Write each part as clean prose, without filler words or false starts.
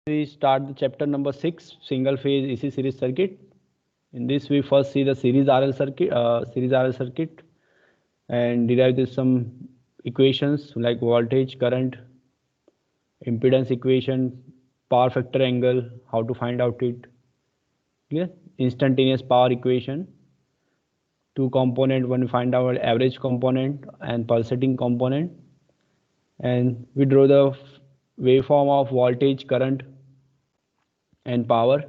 We start the chapter number 6, single phase AC series circuit. In this we first see the series RL circuit, and derive some equations like voltage, current, impedance equation, power factor angle, how to find out it. Clear? Instantaneous power equation, two component, one find out average component and pulsating component, and we draw the waveform of voltage, current and power.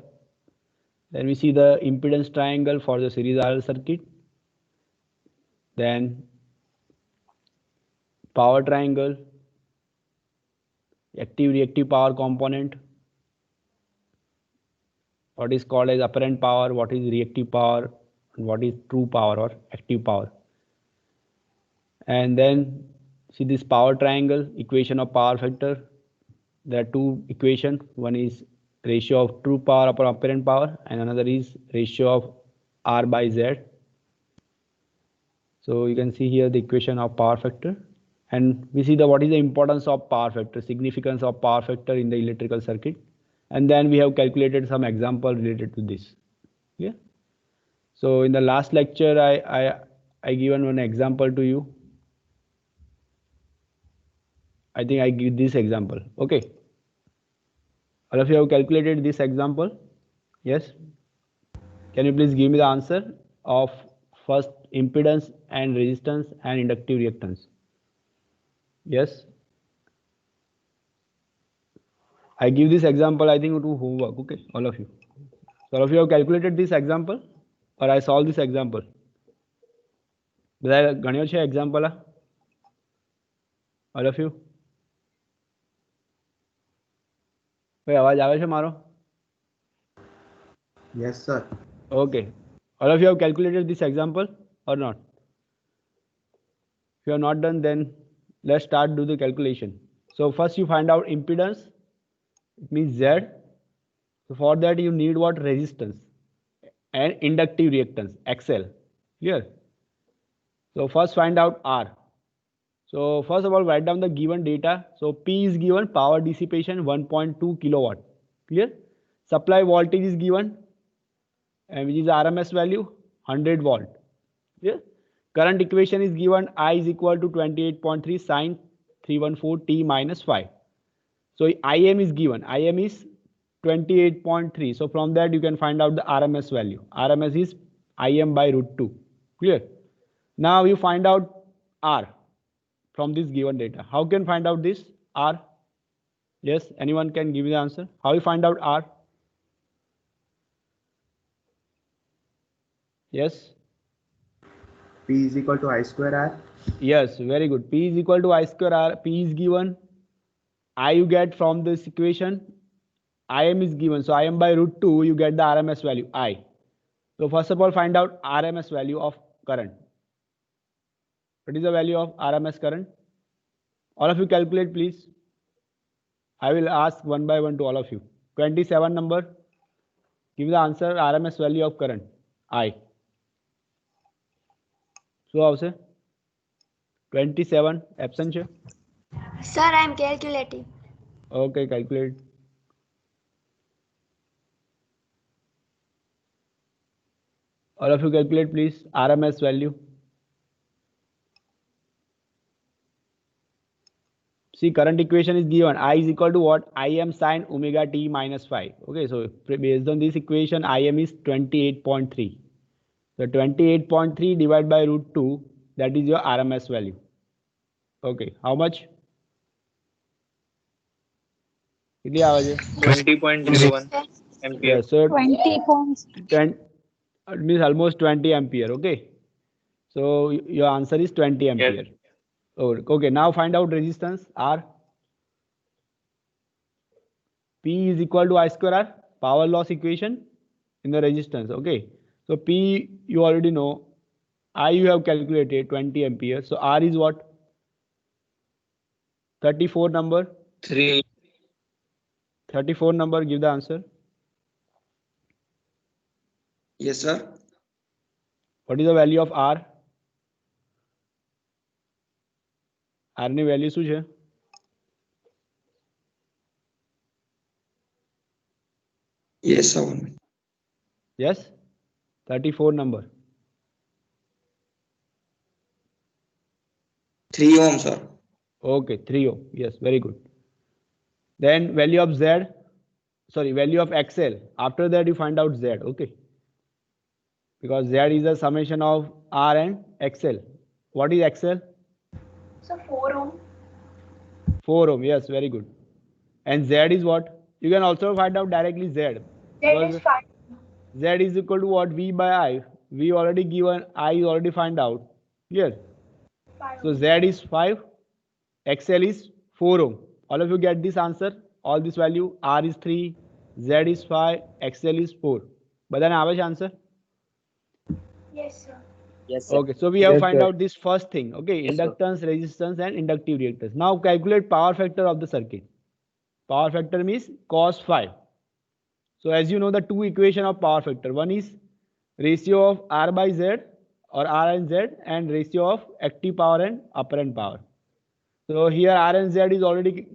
Then we see the impedance triangle for the series RL circuit. Then power triangle, active reactive power component, what is called as apparent power, what is reactive power, and what is true power or active power. And then see this power triangle, equation of power factor. There are two equations. One is ratio of true power upon apparent power, and another is ratio of R by Z. So you can see here the equation of power factor, and we see what is the importance of power factor, significance of power factor in the electrical circuit, and then we have calculated some example related to this. Yeah. So in the last lecture, I given one example to you. I think I give this example. Okay. All of you have calculated this example? Yes. Can you please give me the answer of first impedance and resistance and inductive reactance? Yes. I give this example, I think, to homework. Okay, all of you. So all of you have calculated this example, or I solved this example. બધા ગણ્યો છે example? All of you. ભાઈ અવાજ આવે છે મારો? Yes, sir. Okay. All of you have calculated this example or not? If you have not done, then let's start do the calculation. So first you find out impedance. It means Z. So for that you need what? Resistance and inductive reactance, XL. Clear? So first find out R. So first of all, write down the given data. So P is given, power dissipation 1.2 kilowatt. Clear? Supply voltage is given, and which is RMS value 100 volt. Clear? Current equation is given, I is equal to 28.3 sine 314 t minus 5. So Im is given, Im is 28.3. So from that you can find out the RMS value. RMS is Im by root 2. Clear? Now you find out R from this given data. How can find out this R? Yes, anyone can give me the answer. How you find out R? Yes. P is equal to I square R. Yes, very good. P is equal to I square R. P is given. I you get from this equation. Im is given. So Im by root 2, you get the RMS value I. So first of all, find out RMS value of current. What is the value of RMS current? All of you calculate, please. I will ask one by one to all of you. 27 number. Give the answer RMS value of current I. So આવશે 27 absent છે. Sir, I am calculating. Okay, calculate. All of you calculate, please. RMS value. See, current equation is given. I is equal to what? Im sine omega t minus 5. Okay, so based on this equation, Im is 28.3. So 28.3 divided by root 2, that is your RMS value. Okay, how much? 20.01 ampere. Yeah, so 20 it means almost 20 ampere. Okay, so your answer is 20 ampere. Yes. Oh, okay, now find out resistance R. P is equal to I square R, power loss equation in the resistance. Okay, so P you already know, I you have calculated 20 ampere. So R is what? 34 number. 3. 34 number, give the answer. Yes, sir. What is the value of R? R ની value શું છે? Yes, sir. 1 minute. Yes, 34 number. 3 ohm, sir. Okay, 3 ohm. Yes, very good. Then value of Z, sorry, value of XL. After that, you find out Z. Okay, because Z is a summation of R and XL. What is XL? So 4 ohm. 4 ohm. Yes, very good. And Z is what? You can also find out directly Z. Z Because is 5. Z is equal to what? V by I. V already given, I is already find out. Clear? 5 So ohm. Z is 5, XL is 4 ohm. All of you get this answer. All this value. R is 3, Z is 5, XL is 4. But then Avash answer. Yes, sir. Yes, sir. Okay, so we have Yes, find sir. out this first thing. Okay, Yes, sir. inductance, resistance, and inductive reactance. Now calculate power factor of the circuit. Power factor means cos phi. So as you know, the two equation of power factor. One is ratio of R by Z or R and Z, and ratio of active power and apparent power. So here R and Z is already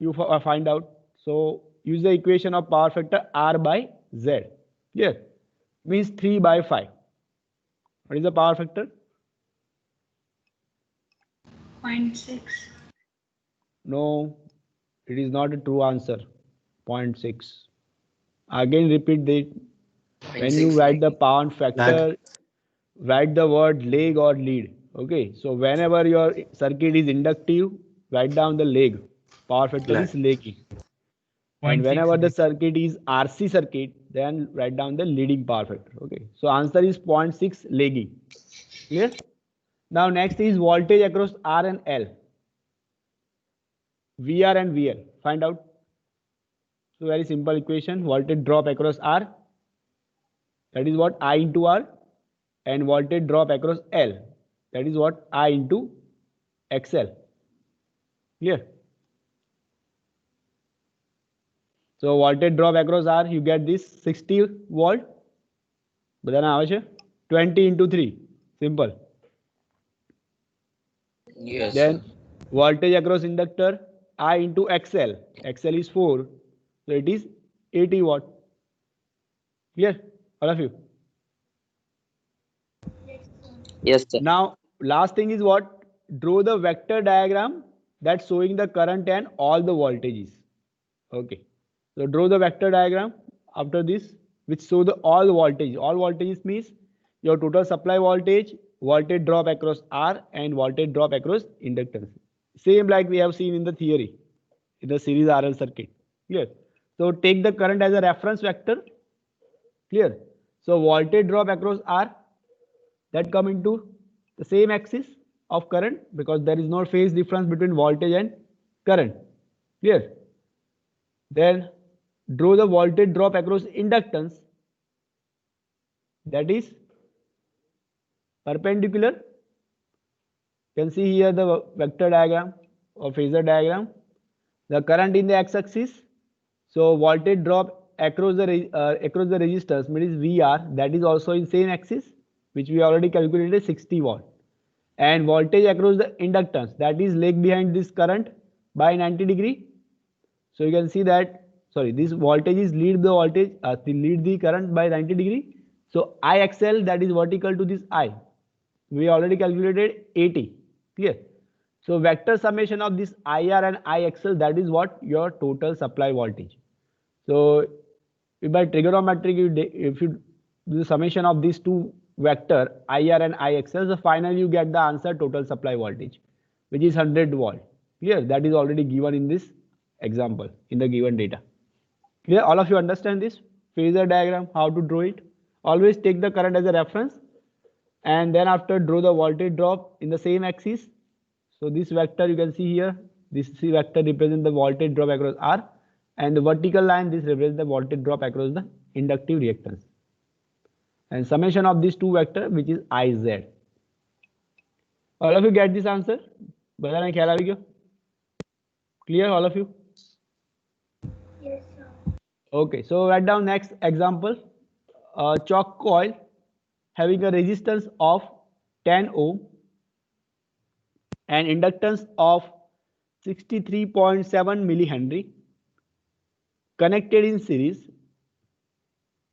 you find out. So use the equation of power factor R by Z. Here means 3 by 5. What is the power factor? 0.6. No, it is not a true answer. 0.6. Again repeat that. When you 0.6. write the power factor, write the word leg or lead. Okay, so whenever your circuit is inductive, write down the leg. Power factor is lagging. And whenever the circuit is RC circuit, then write down the leading power factor. Okay, so answer is 0.6 lagging. Clear? Now next is voltage across R and L. VR and VL. Find out. So very simple equation. Voltage drop across R. That is what I into R. And voltage drop across L. That is what I into XL. Clear? So voltage drop across R, you get this 60 volt. बताना आवश्यक 20 into 3. Simple. Yes, Then sir. voltage across inductor I into XL. XL is 4. So it is 80 watt. Clear? All of you. Yes, sir. Now last thing is what? Draw the vector diagram that's showing the current and all the voltages. Okay. So draw the vector diagram after this, which show the all voltage. All voltages means your total supply voltage, voltage drop across R, and voltage drop across inductance. Same like we have seen in the theory, in the series RL circuit. Clear? So take the current as a reference vector. Clear? So voltage drop across R, that come into the same axis of current because there is no phase difference between voltage and current. Clear? Then draw the voltage drop across inductance, that is perpendicular. You can see here the vector diagram or phasor diagram. The current in the x-axis. So voltage drop across the resistance means VR, that is also in same axis, which we already calculated 60 watt. And voltage across the inductance, that is lag behind this current by 90 degree. So you can see that, sorry, this voltage is lead the current by 90 degree. So IXL, that is vertical to this I. We already calculated 80. Clear? So vector summation of this IR and IXL, that is what your total supply voltage. So if by trigonometric, if you do the summation of these two vector IR and IXL, so finally you get the answer total supply voltage, which is 100 volt. Clear? That is already given in this example in the given data. Clear? All of you understand this phasor diagram, how to draw it? Always take the current as a reference and then after draw the voltage drop in the same axis. So this vector you can see here, this vector represents the voltage drop across R, and the vertical line, this represents the voltage drop across the inductive reactance. And summation of these two vectors, which is IZ. All of you get this answer? Bhaiya ख्याल आ गया? Clear, all of you? Yes, sir. Okay, so write down next example. A chalk coil having a resistance of 10 ohm and inductance of 63.7 millihenry connected in series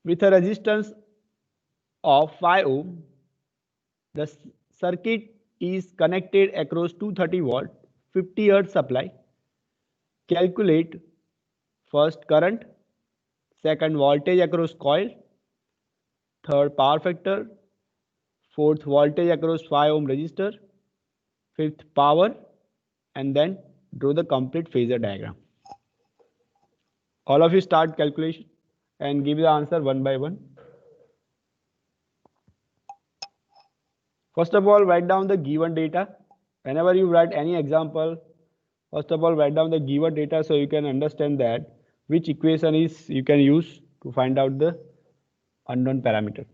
with a resistance of 5 ohm, the circuit is connected across 230 volt 50 hertz supply. Calculate first current, second voltage across coil, third power factor, fourth voltage across 5 ohm resistor, fifth power, and then draw the complete phasor diagram. All of you start calculation and give the answer one by one. First of all, write down the given data. Whenever you write any example, first of all, write down the given data so you can understand that which equation is you can use to find out the unknown parameter.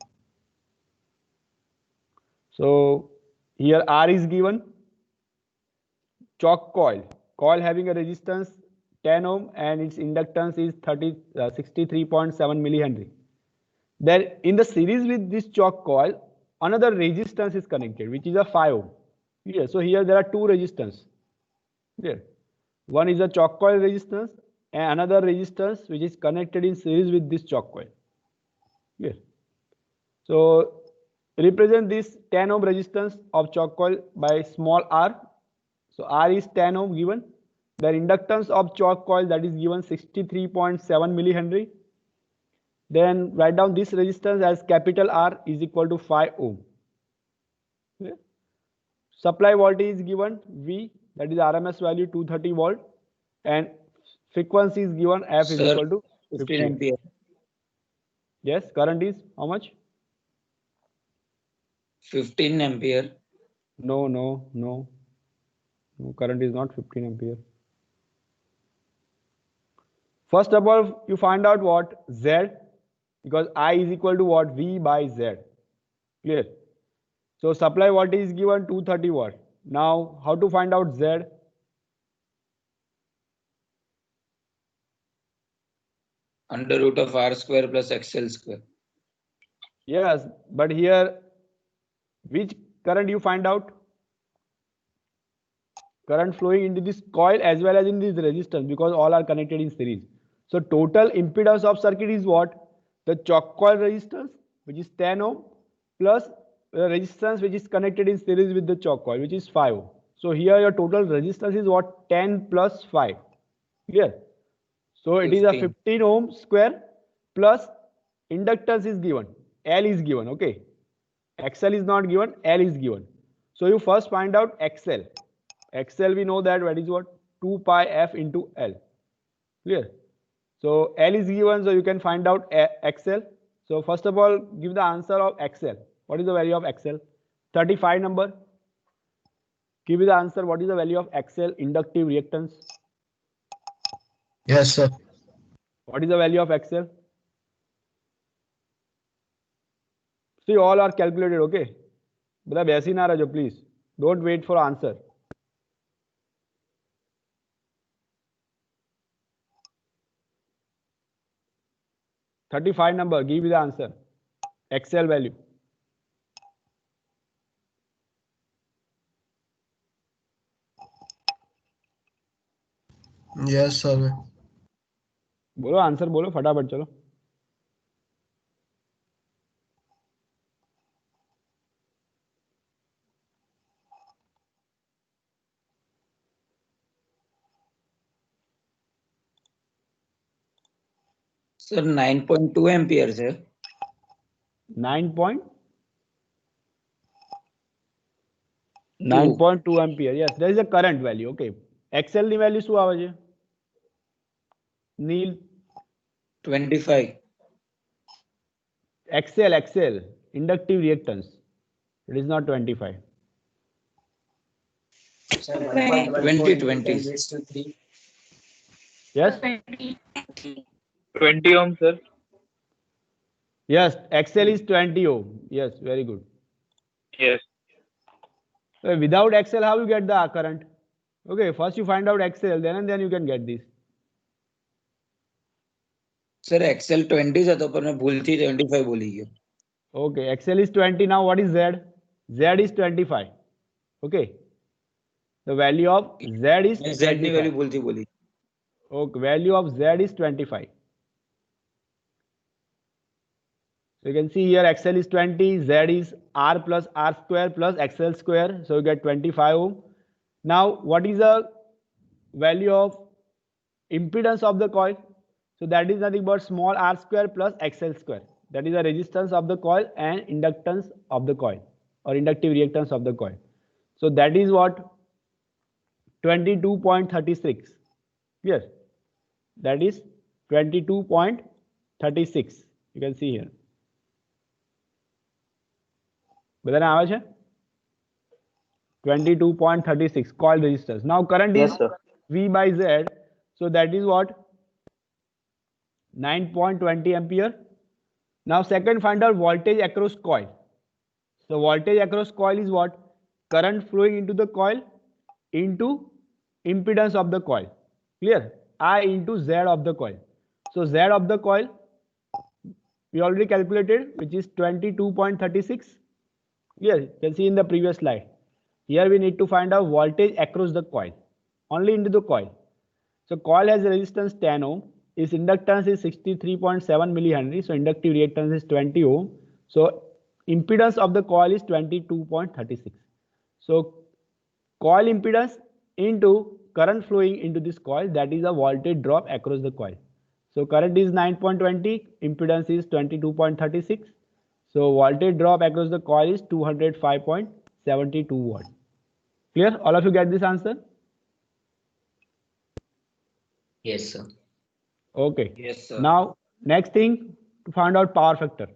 So here R is given. Chalk coil having a resistance 10 ohm and its inductance is 63.7 millihenry. Then in the series with this chalk coil, another resistance is connected, which is a 5 ohm. Yeah, so here there are two resistance. Yeah. One is a chalk coil resistance and another resistance which is connected in series with this chalk coil. Yeah. So represent this 10 ohm resistance of chalk coil by small r. So R is 10 ohm given. The inductance of chalk coil that is given 63.7 millihenry. Then write down this resistance as capital R is equal to 5 ohm. Okay. Supply voltage is given V, that is RMS value 230 volt, and frequency is given F is equal to 15 ampere. Yes, current is how much? 15 ampere. No, current is not 15 ampere. First of all, you find out what? Z, because I is equal to what? V by Z. Clear? So supply voltage is given 230 watt. Now, how to find out Z? Under root of R square plus XL square. Yes, but here, which current you find out? Current flowing into this coil as well as in this resistance, because all are connected in series. So total impedance of circuit is what? The chalk coil resistance, which is 10 ohm, plus the resistance which is connected in series with the chalk coil, which is 5 ohm. So here your total resistance is what? 10 plus 5. Clear? So it is a 15 ohm square plus inductance is given. L is given. Okay. XL is not given. L is given. So you first find out XL. XL we know that is what? 2 pi F into L. Clear? So L is given, so you can find out XL. So first of all, give the answer of XL. What is the value of XL? 35 number. Give me the answer. What is the value of XL inductive reactance? Yes, sir. What is the value of XL? See, all are calculated, okay? But the na rajo, please. Don't wait for answer. $35 number. Give me the answer. XL value. Yes, sir. बोलो answer बोलो फटाफट चलो. Sir, 9.2 ampere, sir. 9.2 ampere. Yes, there is a current value. Okay. XL ની value શું આવે છે? Neil. 25. XL, inductive reactance. It is not 25. 20. Yes? 20 ohm, sir. Yes, XL is 20 ohm. Yes, very good. Yes. Without XL, how you get the current? Okay, first you find out XL, then you can get this. Sir, XL 20 था तो पर मैं भूलती 25 बोली गया. Okay, XL is 20. Now what is Z? Z is 25. Okay. The value of Z is 25. Z ની value ભૂલતી બોલી. Okay, value of Z is 25. So you can see here XL is 20, Z is R plus R square plus XL square. So you get 25 ohm. Now what is the value of impedance of the coil? So that is nothing but small r square plus XL square. That is the resistance of the coil and inductance of the coil or inductive reactance of the coil. So that is what 22.36. Yes, that is 22.36. You can see here. બધાને આવે છે 22.36 coil resistance. Now current is V by Z, so that is what 9.20 ampere. Now second, find out voltage across coil. So voltage across coil is what? Current flowing into the coil into impedance of the coil. Clear? I into Z of the coil. So Z of the coil we already calculated, which is 22.36. Clear? You can see in the previous slide. Here we need to find out voltage across the coil, only into the coil. So coil has a resistance 10 ohm. Its inductance is 63.7 millihenry. So inductive reactance is 20 ohm. So impedance of the coil is 22.36. So coil impedance into current flowing into this coil, that is a voltage drop across the coil. So current is 9.20, impedance is 22.36. So voltage drop across the coil is 205.72 watt. Clear? All of you get this answer? Yes, sir. Okay. Yes, sir. Now next thing, to find out power factor.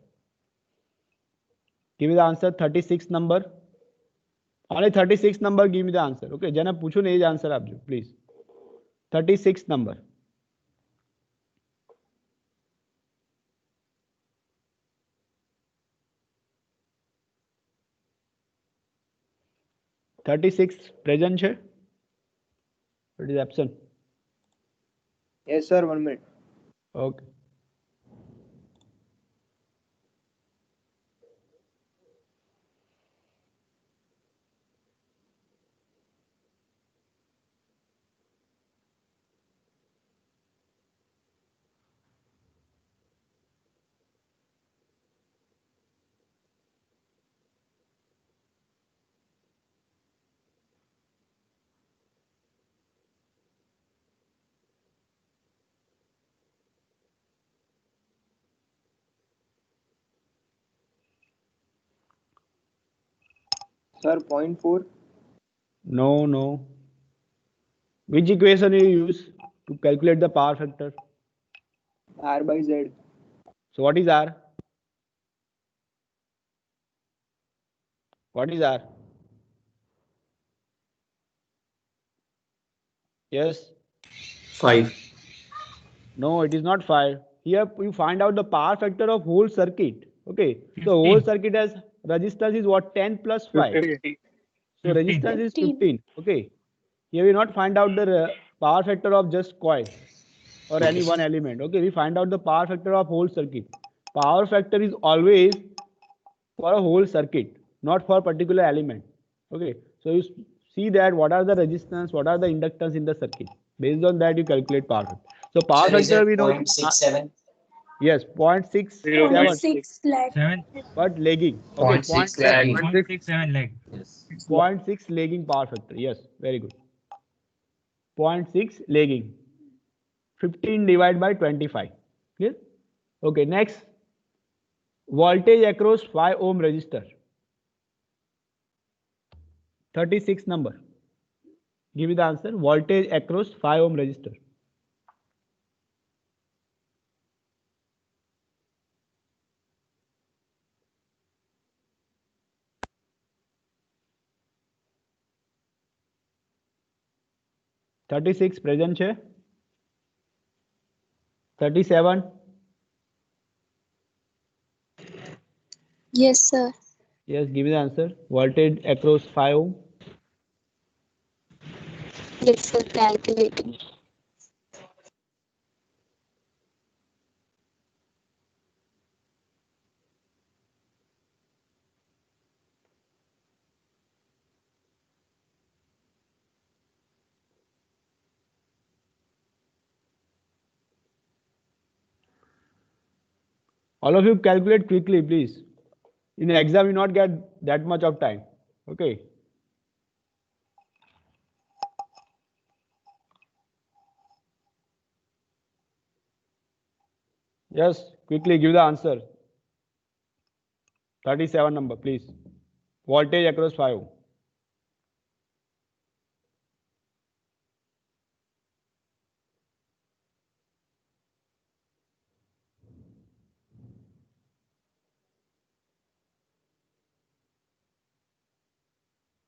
Give me the answer. 36 number. Only 36 number. Give me the answer. Okay. જેને પૂછું ને એ જ answer આપજો please. 36 number. present છે? It is absent. Yes, sir. 1 minute. Okay. Sir, 0.4. No, no. Which equation you use to calculate the power factor? R by Z. So what is R? What is R? Yes. 5. No, it is not 5. Here you find out the power factor of whole circuit. Okay. So whole circuit has resistance is what? 10 plus 5. 50. So resistance is 15. Okay. Here we not find out the power factor of just coil or any one element. Okay. We find out the power factor of whole circuit. Power factor is always for a whole circuit, not for a particular element. Okay. So you see that what are the resistance, what are the inductance in the circuit. Based on that you calculate power factor. So power factor we know. 0.67. Yes, 0.67. 0.6 lakh. 7. But lagging. Okay, 0.6 lagging. 167 leg. Yes. 0.6 lagging power factor. Yes, very good. 0.6 lagging. 15 divided by 25. Clear? Okay, next. Voltage across 5 ohm resistor. 36 number. Give me the answer. Voltage across 5 ohm resistor. present છે. 37. Yes, sir. Yes, give me the answer. Voltage across 5 ohm. Yes, sir. Calculating. All of you calculate quickly, please. In exam, you not get that much of time. Okay. Yes, quickly give the answer. 37 number, please. Voltage across 5 ohm.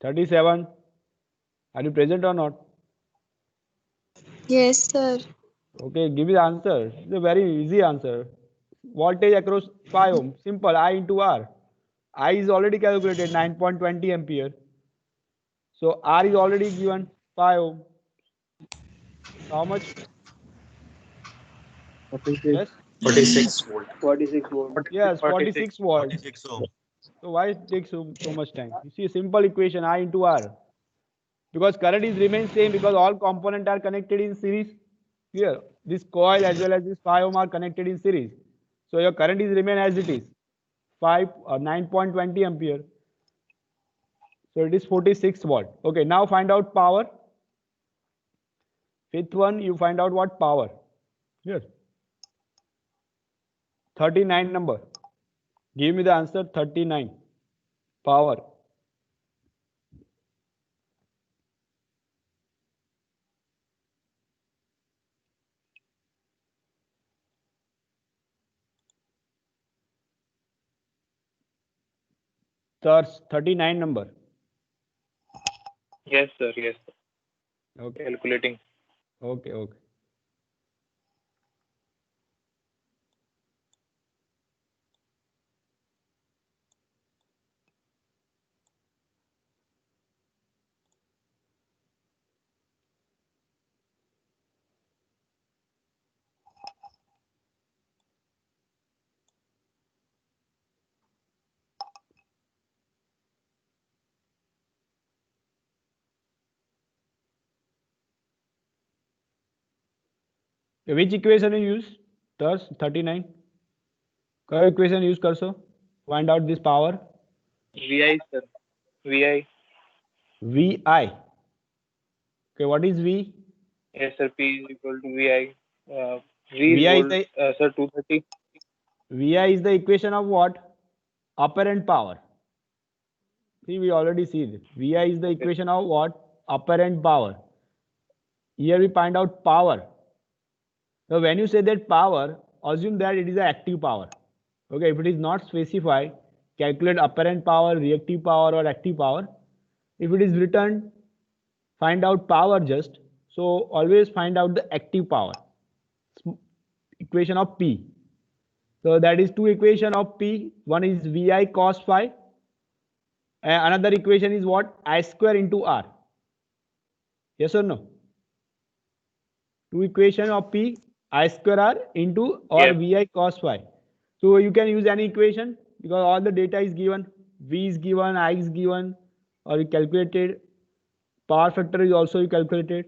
$37. Are you present or not? Yes, sir. Okay, give me the answer. It's a very easy answer. Voltage across 5 ohm. Simple. I into R. I is already calculated 9.20 ampere. So R is already given 5 ohm. How much? 46. Yes. 46 volt. 46 volt. Yes, 46 volt. So why it takes so much time? You see a simple equation I into R. Because current is remains same because all components are connected in series. Here, this coil as well as this 5 ohm are connected in series. So your current is remain as it is. 9.20 ampere. So it is 46 watt. Okay, now find out power. Fifth one, you find out what power. Here. 39 number. Give me the answer 39. Power. Third, 39 number. Yes, sir. Yes. Okay. Calculating. Okay, okay. Which equation you use? Thus 39. कौन equation use कर सो? Find out this power. VI, sir. VI. VI. Okay, what is V? Yes, sir. P is equal to VI. V is VI is volt. the Sir, 230. VI is the equation of what? Apparent power. See, we already see this. VI is the equation of what? Apparent power. Here we find out power. So when you say that power, assume that it is an active power. Okay, if it is not specified, calculate apparent power, reactive power or active power. If it is written, find out power just. So always find out the active power. Equation of P. So that is two equation of P. One is VI cos phi. And another equation is what? I square into R. Yes or no? Two equation of P, I square R into or Yes. VI cos phi. So you can use any equation because all the data is given. V is given, I is given, or you calculated. Power factor is also calculated.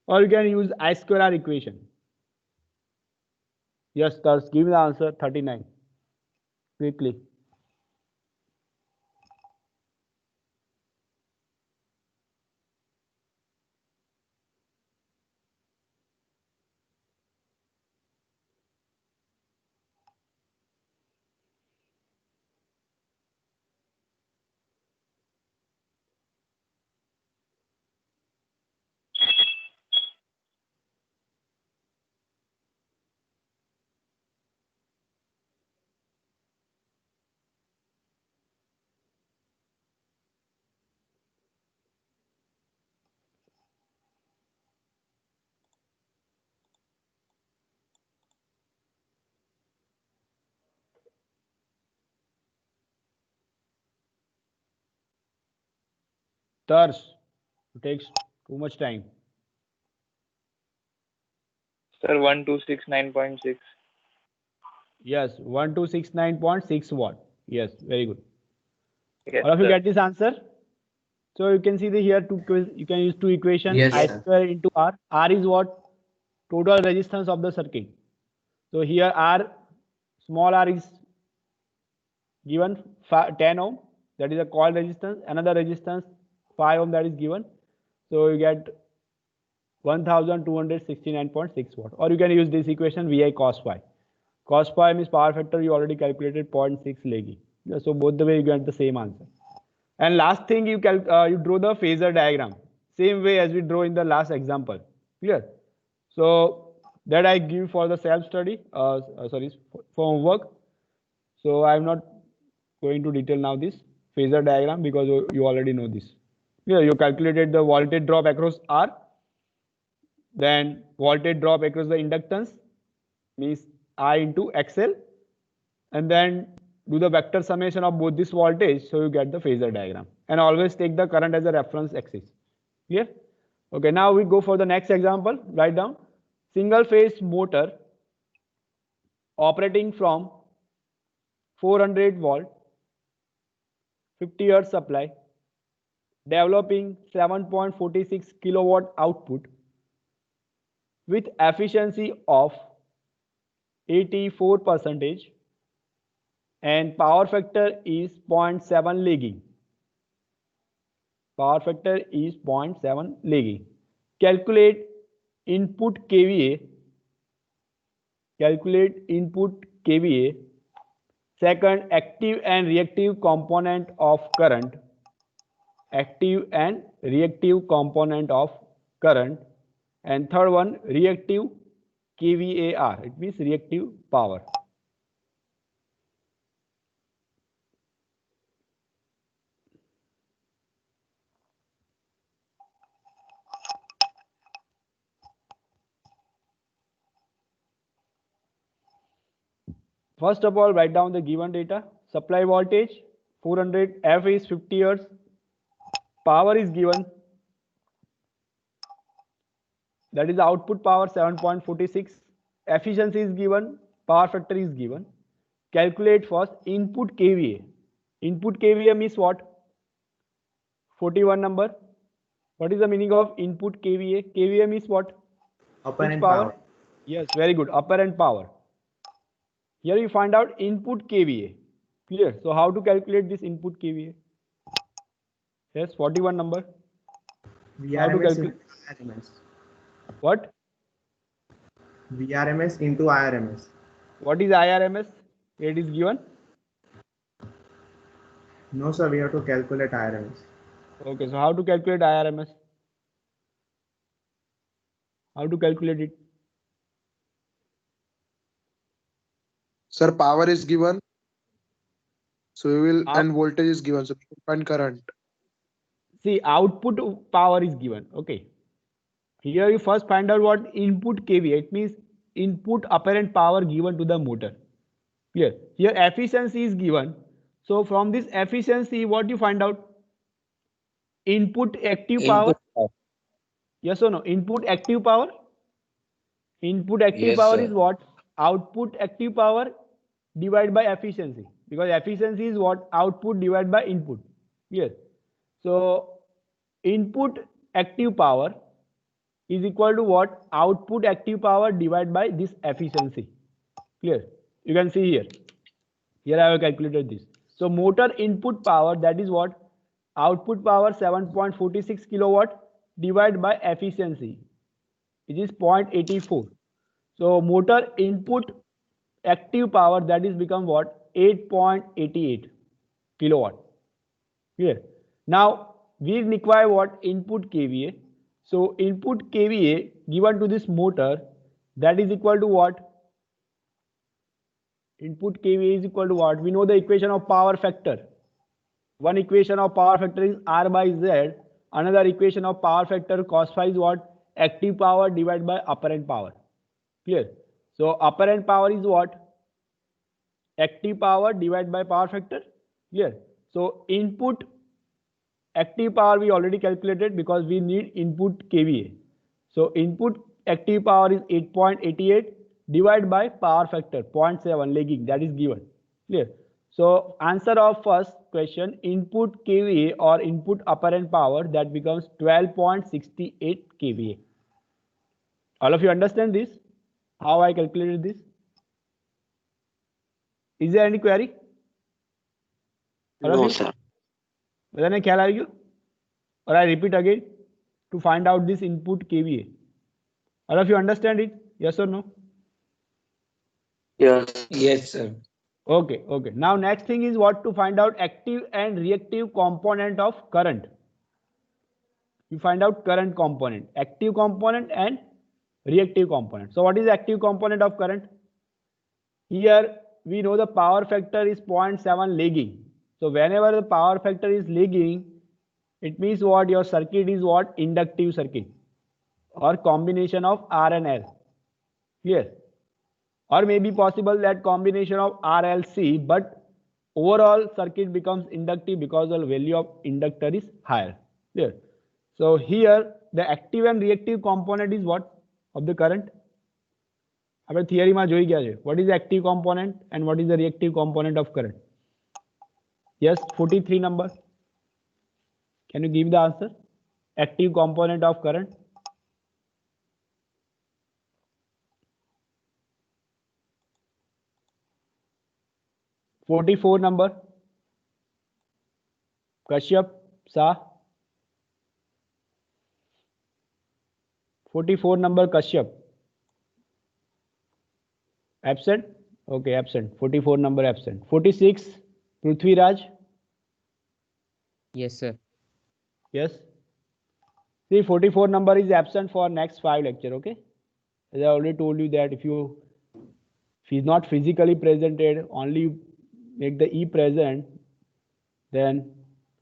Or you can use I square R equation. Yes, thus give me the answer 39. Quickly. Thus it takes too much time. Sir, 1269.6. Yes, 1269.6 watt. Yes, very good. Yes, All of you sir. get this answer? So you can see the here you can use two equations. Yes, I sir. square into R. R is what? Total resistance of the circuit. So here R, small r is given 10 ohm, that is a coil resistance. Another resistance 5 ohm, that is given. So you get 1269.6 watt. Or you can use this equation VI cos phi. Cos phi means power factor you already calculated 0.6 lagging. Yeah, so both the way you get the same answer. And last thing you draw the phasor diagram. Same way as we draw in the last example. Clear? So that I give for the self-study, sorry, for homework. So I'm not going to detail now this phasor diagram because you already know this. Yeah, you calculated the voltage drop across R, then voltage drop across the inductance means I into XL, and then do the vector summation of both this voltage, so you get the phasor diagram. And always take the current as a reference axis. Clear? Okay, now we go for the next example. Write down single phase motor operating from 400 volt 50 hertz supply, developing 7.46 kilowatt output with efficiency of 84% and power factor is 0.7 lagging. Power factor is 0.7 lagging. Calculate input kVA. Calculate input kVA. Second, active and reactive component of current. Active and reactive component of current. And third one, reactive kVAR. It means reactive power. First of all, write down the given data. Supply voltage 400, F is 50 hertz. Power is given. That is the output power 7.46. Efficiency is given. Power factor is given. Calculate first input kVA. Input kVA means what? 41 number. What is the meaning of input kVA? kVA means what? Apparent Which power. Yes, very good. Apparent power. Here you find out input kVA. Clear? So how to calculate this input kVA? Yes, 41 number. How to VRMS calculate? into IRMS. What? VRMS into IRMS. What is IRMS? It is given. No, sir, we have to calculate IRMS. Okay, so how to calculate IRMS? How to calculate it? Sir, power is given. So we will, Out- and voltage is given. So we can find current. See, output power is given. Okay. Here you first find out what input kVA. It means input apparent power given to the motor. Clear? Here efficiency is given. So from this efficiency, what you find out? Input active power. Input. Yes or no? Input active power. Input active Yes, power sir. is what? Output active power divided by efficiency. Because efficiency is what? Output divided by input. Yes. So input active power is equal to what? Output active power divided by this efficiency. Clear? You can see here. Here I have calculated this. So motor input power, that is what? Output power 7.46 kilowatt divided by efficiency, which is 0.84. So motor input active power, that is become what? 8.88 kilowatt. Clear? Now we require what? Input kVA. So input kVA given to this motor, that is equal to what? Input kVA is equal to what? We know the equation of power factor. One equation of power factor is R by Z. Another equation of power factor cos phi is what? Active power divided by apparent power. Clear? So apparent power is what? Active power divided by power factor. Clear? So input active power we already calculated because we need input kVA. So input active power is 8.88 divided by power factor 0.7 lagging, that is given. Clear? So answer of first question, input kVA or input apparent power, that becomes 12.68 kVA. All of you understand this? How I calculated this? Is there any query? All of No, you? sir. बधाने ख्याल आएगी? Or I repeat again to find out this input kVA. All of you understand it? Yes or no? Yes. Yes, sir. Okay, okay. Now next thing is what to find out active and reactive component of current. You find out current component, active component and reactive component. So what is the active component of current? Here we know the power factor is 0.7 lagging. So whenever the power factor is lagging, it means what your circuit is what inductive circuit or combination of R and L. Clear? Or maybe possible that combination of RLC, but overall circuit becomes inductive because the value of inductor is higher. Clear? So here the active and reactive component is what of the current? આપણે થિયરીમાં જોઈ ગયા છે. What is the active component and what is the reactive component of current? Yes, 43 number. Can you give the answer? Active component of current. $44 number. Kashyap, Shah. 44 number Kashyap. Absent? Okay, absent. 44 number absent. 46 Prithviraj. Yes, sir. Yes. See, 44 number is absent for next 5 lecture. Okay. As I already told you that if he's not physically presented, only make the E present, then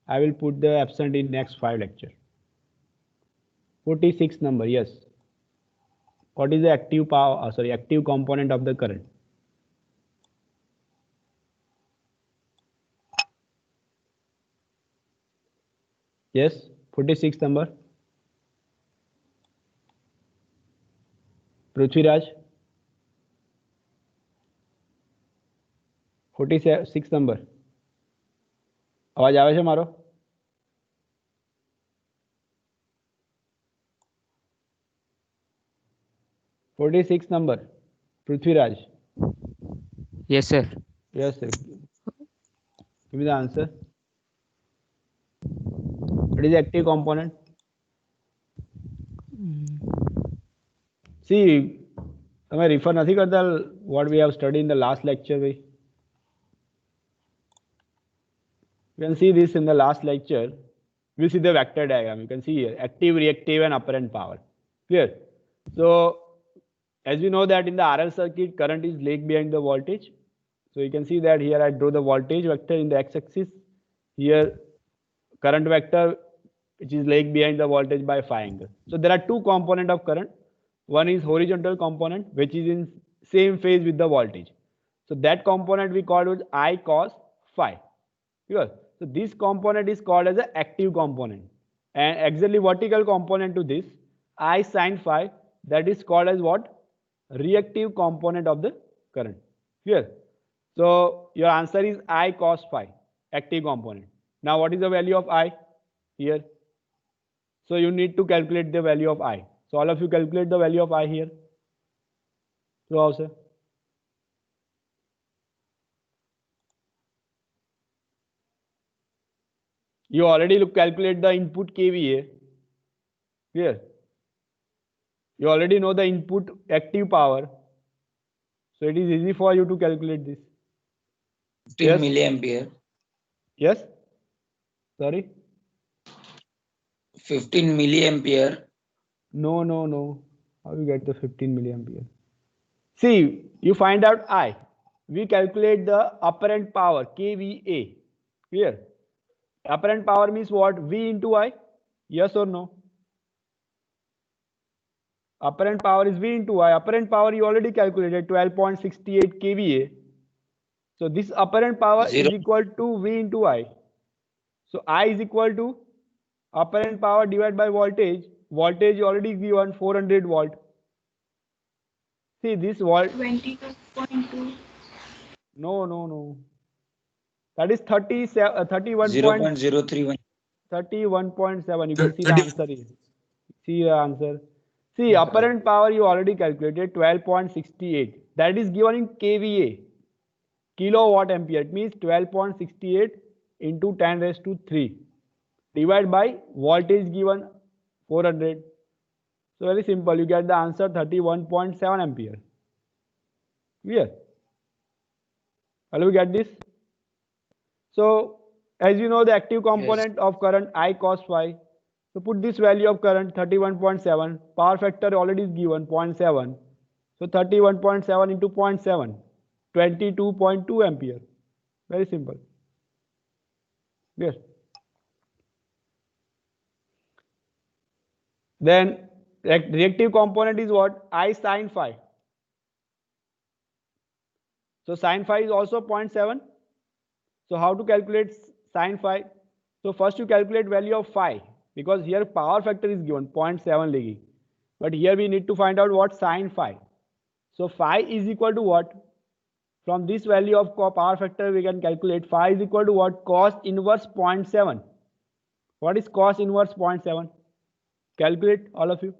I will put the absent in next 5 lecture. 46 number, yes. What is the active power? Active component of the current? Yes, 46 number. Prithviraj. 46 number. અવાજ આવે છે મારો? $46 number. Prithviraj. Yes, sir. Yes, sir. Give me the answer. What is the active component? See, તમે refer નથી કરતા what we have studied in the last lecture. You can see this in the last lecture. We see the vector diagram. You can see here active, reactive, and apparent power. Clear? So, as we know that in the RL circuit, current is lag behind the voltage. So you can see that here I draw the voltage vector in the x-axis. Here, current vector, which is lag behind the voltage by phi angle. So there are two components of current. One is horizontal component, which is in same phase with the voltage. So that component we call it I cos phi. Clear? So this component is called as an active component, and exactly vertical component to this I sin phi, that is called as what? Reactive component of the current. Clear? So your answer is I cos phi, active component. Now what is the value of I here? So you need to calculate the value of I. So all of you calculate the value of I here. So how, sir? You already calculate the input kVA. Clear? You already know the input active power. So it is easy for you to calculate this. 15 Yes. milliampere. Yes? Sorry? 15 milliampere. No, no, no. How you get the 15 milliampere? See, you find out I. We calculate the apparent power, kVA. Clear? Apparent power means what? V into I. Yes or no? Apparent power is V into I. Apparent power you already calculated, 12.68 kVA. So this apparent power Zero. is equal to V into I. So I is equal to apparent power divided by voltage. Voltage already given 400 volt. See this volt. 22.2. No, no, no. That is 31. 0.031. 31.7. You can see the answer here. See the answer. See, apparent power you already calculated 12.68. That is given in kVA. kilowatt ampere. It means 12.68 into 10 raised to 3 divided by voltage given 400. So very simple. You get the answer 31.7 ampere. Clear? Will we get this? So as you know, the active component of current I cos phi. So put this value of current 31.7. Power factor already is given 0.7. So 31.7 into 0.7, 22.2 ampere. Very simple. Yes. Then reactive component is what? I sin phi. So sin phi is also 0.7. So how to calculate sin phi? So first you calculate value of phi, because here power factor is given 0.7 legi. But here we need to find out what sin phi. So phi is equal to what? From this value of power factor we can calculate phi is equal to what? Cos inverse 0.7. What is cos inverse 0.7? Calculate all of you.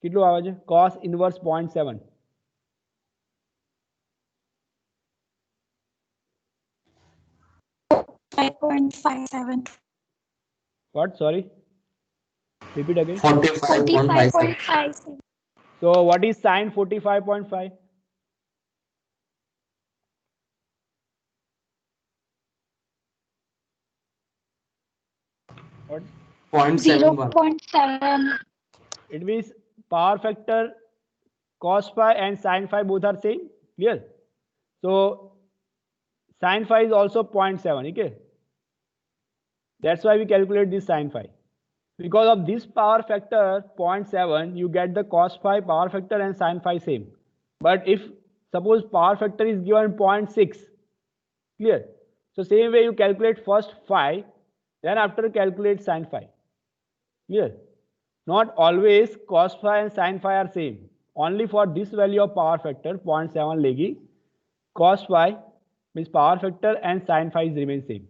કેટલું આવે છે? Cos inverse 0.7. What? Sorry. Repeat again. 45.5. So what is sin 45.5? What? 0.7. It means power factor cos phi and sin phi both are same. Clear? So sin phi is also 0.7. Okay. That's why we calculate this sin phi. Because of this power factor 0.7, you get the cos phi power factor and sin phi same. But if suppose power factor is given 0.6, clear? So same way you calculate first phi, then after calculate sin phi. Clear? Not always cos phi and sin phi are same. Only for this value of power factor 0.7 legi, cos phi means power factor and sin phi is remain same.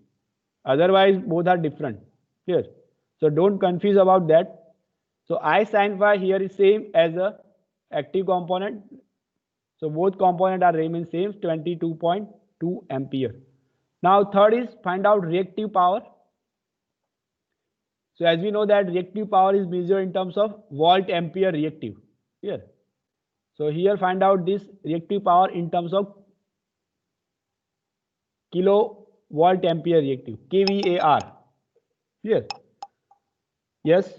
Otherwise both are different. Clear? So don't confuse about that. So I sin phi here is same as a active component. So both component are remain same, 22.2 ampere. Now third is find out reactive power. So as we know that reactive power is measured in terms of volt ampere reactive. Here. So here find out this reactive power in terms of kilovolt ampere reactive, kVAR. Here. Yes.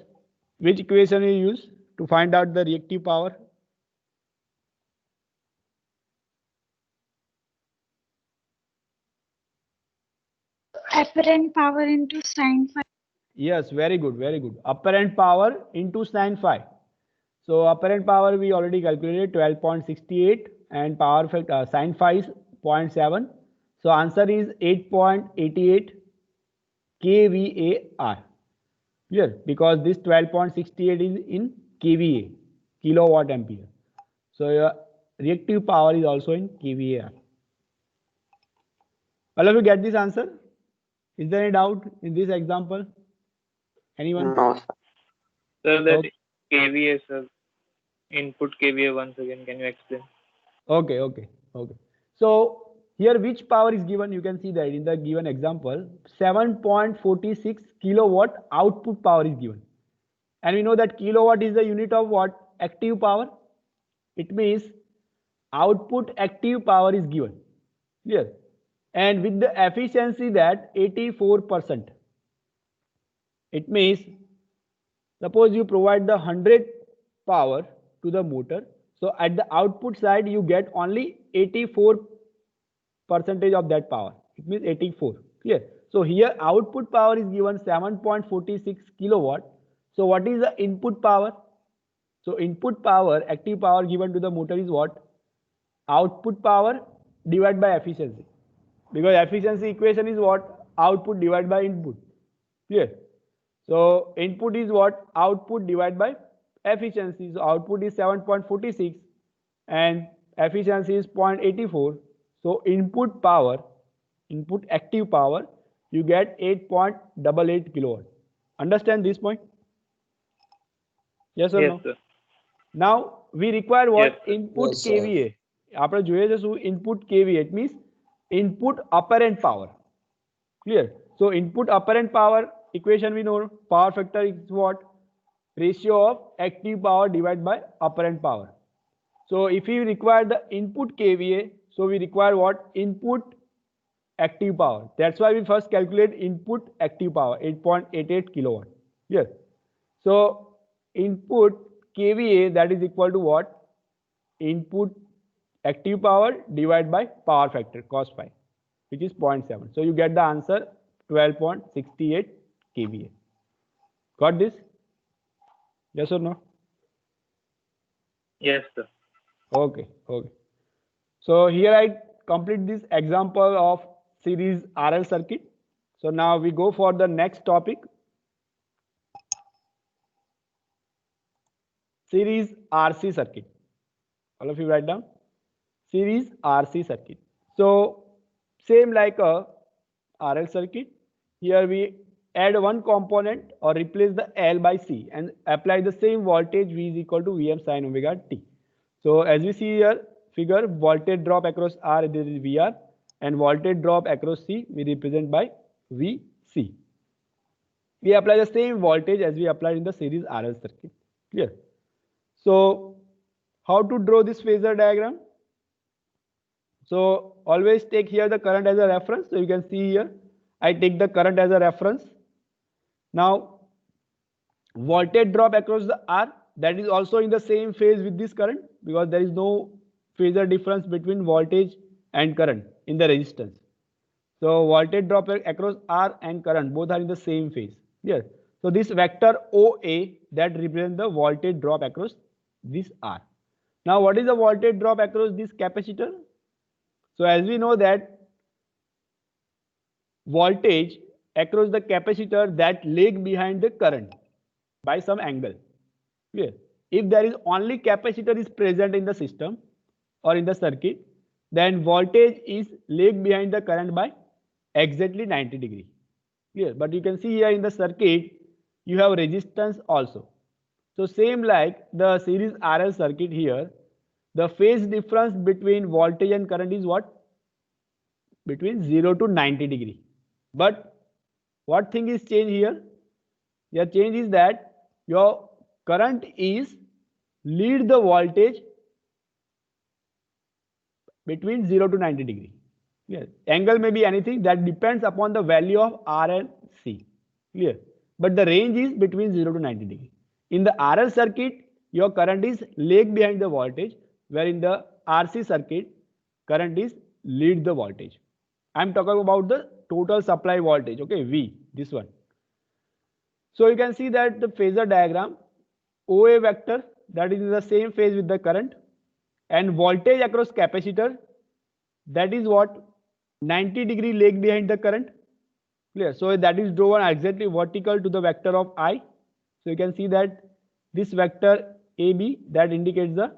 Which equation you use to find out the reactive power? Apparent power into sin phi. Yes, very good, very good. Apparent power into sin phi. So apparent power we already calculated 12.68 and power factor sin phi is 0.7. So answer is 8.88 kVAR. Clear? Because this 12.68 is in kVA, kilowatt ampere. So your reactive power is also in kVAR. All of you get this answer? Is there any doubt in this example? Anyone? No, sir. Sir, that Okay. KVA, sir. Input KVA once again. Can you explain? Okay. So here which power is given? You can see that in the given example, 7.46 kilowatt output power is given. And we know that kilowatt is the unit of what? Active power. It means output active power is given. Clear? And with the efficiency that 84%. It means suppose you provide the 100 power to the motor. So at the output side you get only 84% of that power. It means 84. Clear? So here output power is given 7.46 kilowatt. So what is the input power? So input power, active power given to the motor is what? Output power divided by efficiency. Because efficiency equation is what? Output divided by input. Clear? So input is what? Output divided by efficiency. So output is 7.46 and efficiency is 0.84. So input power, input active power, you get 8.88 kilowatt. Understand this point? Yes or Yes, no? sir. Now we require what? Yes, sir. Input Yes, sir. kVA. આપણે જોઈએ છે શું input KVA, it means input apparent power. Clear? So input apparent power equation we know, power factor is what? Ratio of active power divided by apparent power. So if we require the input KVA, so we require what? Input active power. That's why we first calculate input active power, 8.88 kilowatt. Here. So input KVA, that is equal to what? Input active power divided by power factor cos phi, which is 0.7. So you get the answer 12.68 kVA. Got this? Yes or no? Yes, sir. Okay. So here I complete this example of series RL circuit. So now we go for the next topic. Series RC circuit. All of you write down. Series RC circuit. So same like a RL circuit. Here we add one component or replace the L by C and apply the same voltage V is equal to Vm sin omega t. So as we see here figure, voltage drop across R, this is VR, and voltage drop across C we represent by VC. We apply the same voltage as we applied in the series RL circuit. Clear? So how to draw this phasor diagram? So always take here the current as a reference. So you can see here I take the current as a reference. Now voltage drop across the R, that is also in the same phase with this current because there is no phasor difference between voltage and current in the resistance. So voltage drop across R and current both are in the same phase. Here. So this vector OA that represents the voltage drop across this R. Now what is the voltage drop across this capacitor? So as we know that voltage across the capacitor that lag behind the current by some angle. Clear? If there is only capacitor is present in the system or in the circuit, then voltage is lag behind the current by exactly 90 degree. Clear? But you can see here in the circuit you have resistance also. So same like the series RL circuit here, the phase difference between voltage and current is what? Between 0 to 90 degree. But what thing is changed here? Your change is that your current is lead the voltage between 0 to 90 degree. Clear? Angle may be anything that depends upon the value of R and C. Clear? But the range is between 0 to 90 degree. In the RL circuit, your current is lag behind the voltage, where in the RC circuit, current is lead the voltage. I am talking about the total supply voltage, okay, V, this one. So you can see that the phasor diagram, OA vector, that is in the same phase with the current, and voltage across capacitor, that is what? 90 degree lag behind the current. Clear? So that is drawn exactly vertical to the vector of I. So you can see that this vector AB that indicates the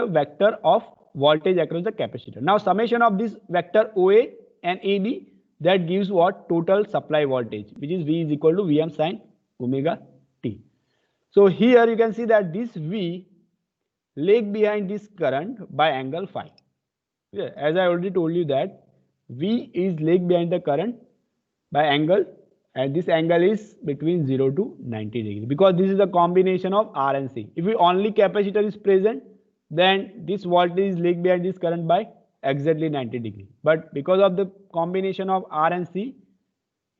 vector of voltage across the capacitor. Now summation of this vector OA and AB, that gives what? Total supply voltage, which is V is equal to Vm sin omega t. So here you can see that this V lag behind this current by angle phi. Yeah, as I already told you that V is lag behind the current by angle, and this angle is between 0 to 90 degree because this is a combination of R and C. If only capacitor is present, then this voltage is lag behind this current by exactly 90 degree. But because of the combination of R and C,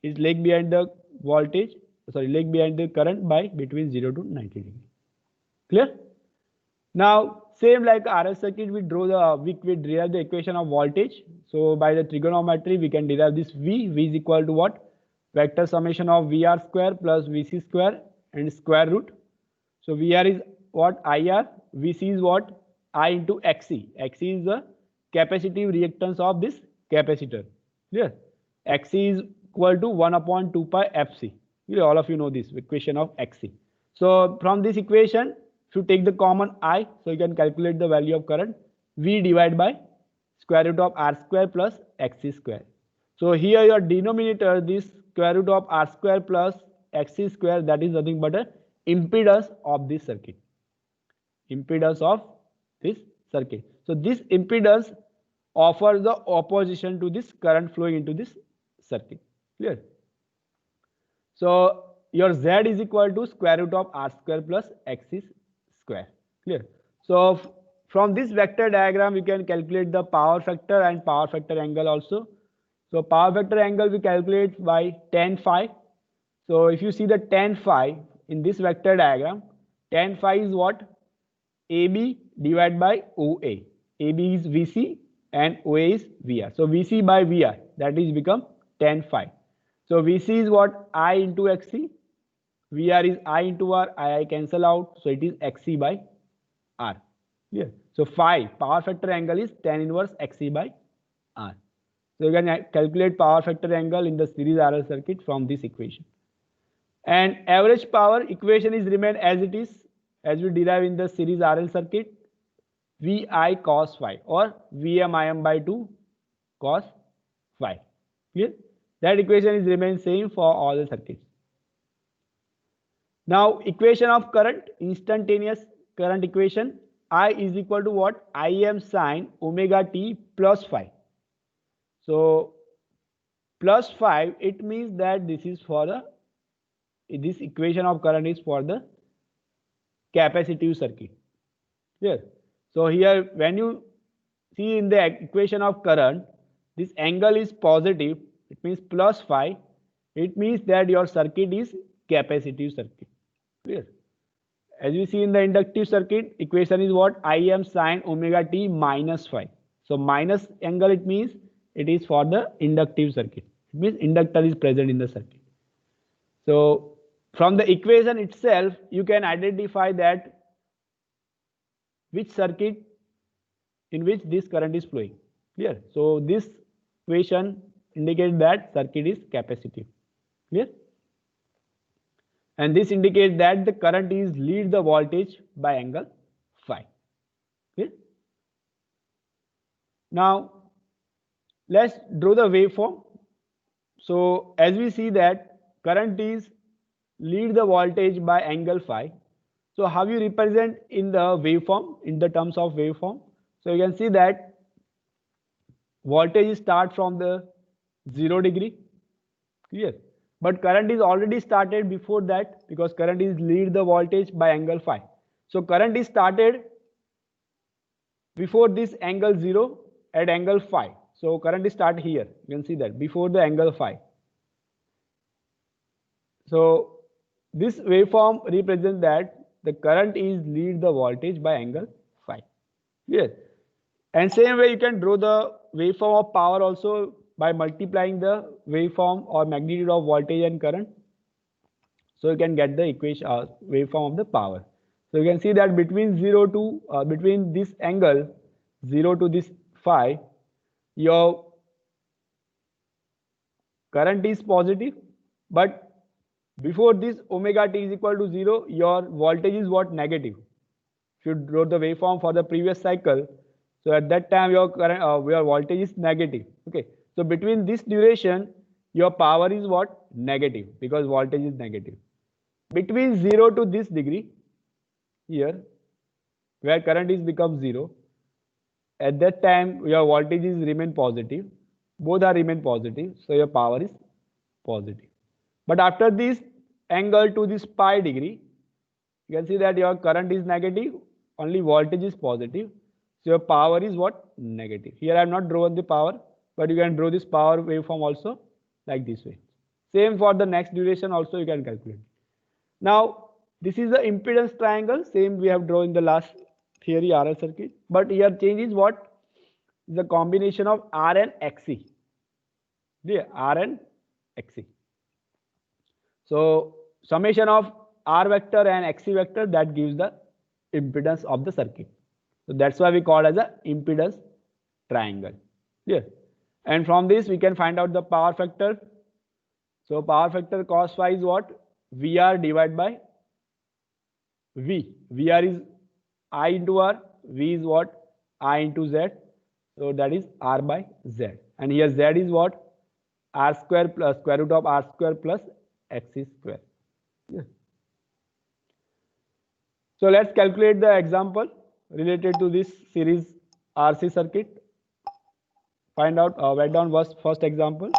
is lag behind the voltage, lag behind the current by between 0 to 90 degree. Clear? Now same like RL circuit, we derive the equation of voltage. So by the trigonometry we can derive this V. V is equal to what? Vector summation of VR square plus VC square and square root. So VR is what? IR. VC is what? I into XC. XC is the capacitive reactance of this capacitor. Clear? XC is equal to 1 upon 2 pi FC. All of you know this equation of XC. So from this equation, if you take the common I, so you can calculate the value of current. V divided by square root of R square plus XC square. So here your denominator, this square root of R square plus XC square, that is nothing but a impedance of this circuit. impedance of this circuit. So this impedance offers the opposition to this current flowing into this circuit. Clear? So your Z is equal to square root of R square plus X square. Clear? So from this vector diagram, you can calculate the power factor and power factor angle also. So power factor angle we calculate by tan phi. So if you see the tan phi in this vector diagram, tan phi is what? AB divided by OA. AB is VC and OA is VR. So VC by VR, that is become tan phi. So VC is what? I into XC. VR is I into R. I cancel out. So it is XC by R. Clear? So phi, power factor angle is tan inverse XC by R. So you can calculate power factor angle in the series RL circuit from this equation. And average power equation is remain as it is, as we derive in the series RL circuit, VI cos phi or Vm Im by 2 cos phi. Clear? That equation is remain same for all the circuits. Now equation of current, instantaneous current equation, I is equal to what? Im sin omega t plus phi. So plus 5, it means that this is for the, this equation of current is for the capacitive circuit. Clear? So here when you see in the equation of current, this angle is positive, it means plus phi, it means that your circuit is capacitive circuit. Clear? As we see in the inductive circuit, equation is what? Im sin omega t minus phi. So minus angle, it means it is for the inductive circuit. It means inductor is present in the circuit. So from the equation itself, you can identify that which circuit in which this current is flowing. Clear? So this equation indicates that circuit is capacitive. Clear? And this indicates that the current is lead the voltage by angle phi. Clear? Now let's draw the waveform. So as we see that current is lead the voltage by angle phi. So how you represent in the waveform, in the terms of waveform? So you can see that voltage start from the 0 degree. Clear? But current is already started before that, because current is lead the voltage by angle phi. So current is started before this angle 0 at angle phi. So current is start here. You can see that before the angle phi. So this waveform represents that the current is lead the voltage by angle phi. Clear? And same way you can draw the waveform of power also by multiplying the waveform or magnitude of voltage and current. So you can get the equation waveform of the power. So you can see that between 0 to between this angle 0 to this phi, your current is positive, but before this omega t is equal to 0, your voltage is what? Negative. If you draw the waveform for the previous cycle, so at that time your current your voltage is negative. Okay. So between this duration, your power is what? Negative, because voltage is negative. Between 0 to this degree, here, where current is become 0, at that time your voltage is remain positive. Both are remain positive, so your power is positive. But after this angle to this pi degree, you can see that your current is negative, only voltage is positive. So your power is what? Negative. Here I have not drawn the power, but you can draw this power waveform also like this way. Same for the next duration also you can calculate. Now this is the impedance triangle, same we have drawn in the last theory RL circuit, but here change is what? The combination of R and XC. Yeah, R and XC. So summation of R vector and XC vector, that gives the impedance of the circuit. So that's why we call as a impedance triangle. Yeah. And from this we can find out the power factor. So power factor cos phi is what? VR divided by V. VR is I into R. V is what? I into Z. So that is R by Z. And here Z is what? R square plus square root of R square plus X square. Yeah. So let's calculate the example related to this series RC circuit. Find out, write down first example.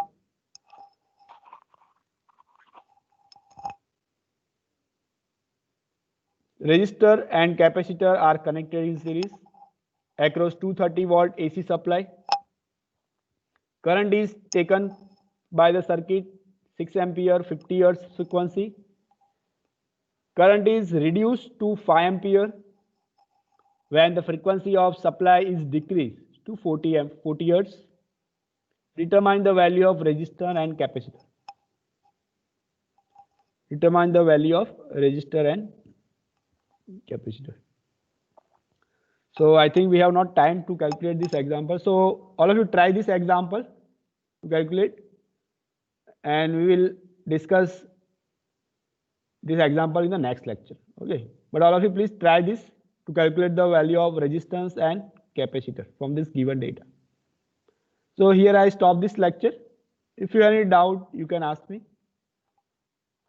Resistor and capacitor are connected in series across 230-volt AC supply. Current is taken by the circuit 6 ampere 50 Hz frequency. Current is reduced to 5 ampere when the frequency of supply is decreased to 40 Hz. Determine the value of resistor and capacitor. Determine the value of resistor and capacitor. So I think we have not time to calculate this example. So all of you try this example to calculate, and we will discuss this example in the next lecture. Okay, but all of you please try this to calculate the value of resistance and capacitor from this given data. So here I stop this lecture. If you have any doubt, you can ask me.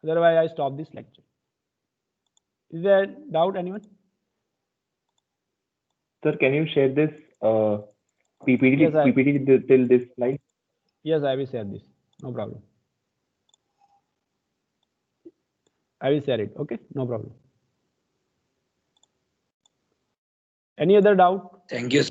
Otherwise, I stop this lecture. Is there doubt, anyone? Sir, can you share this PPT, Yes, PPT till this slide? Yes, I will share this. No problem. I will share it. Okay, no problem. Any other doubt? Thank you.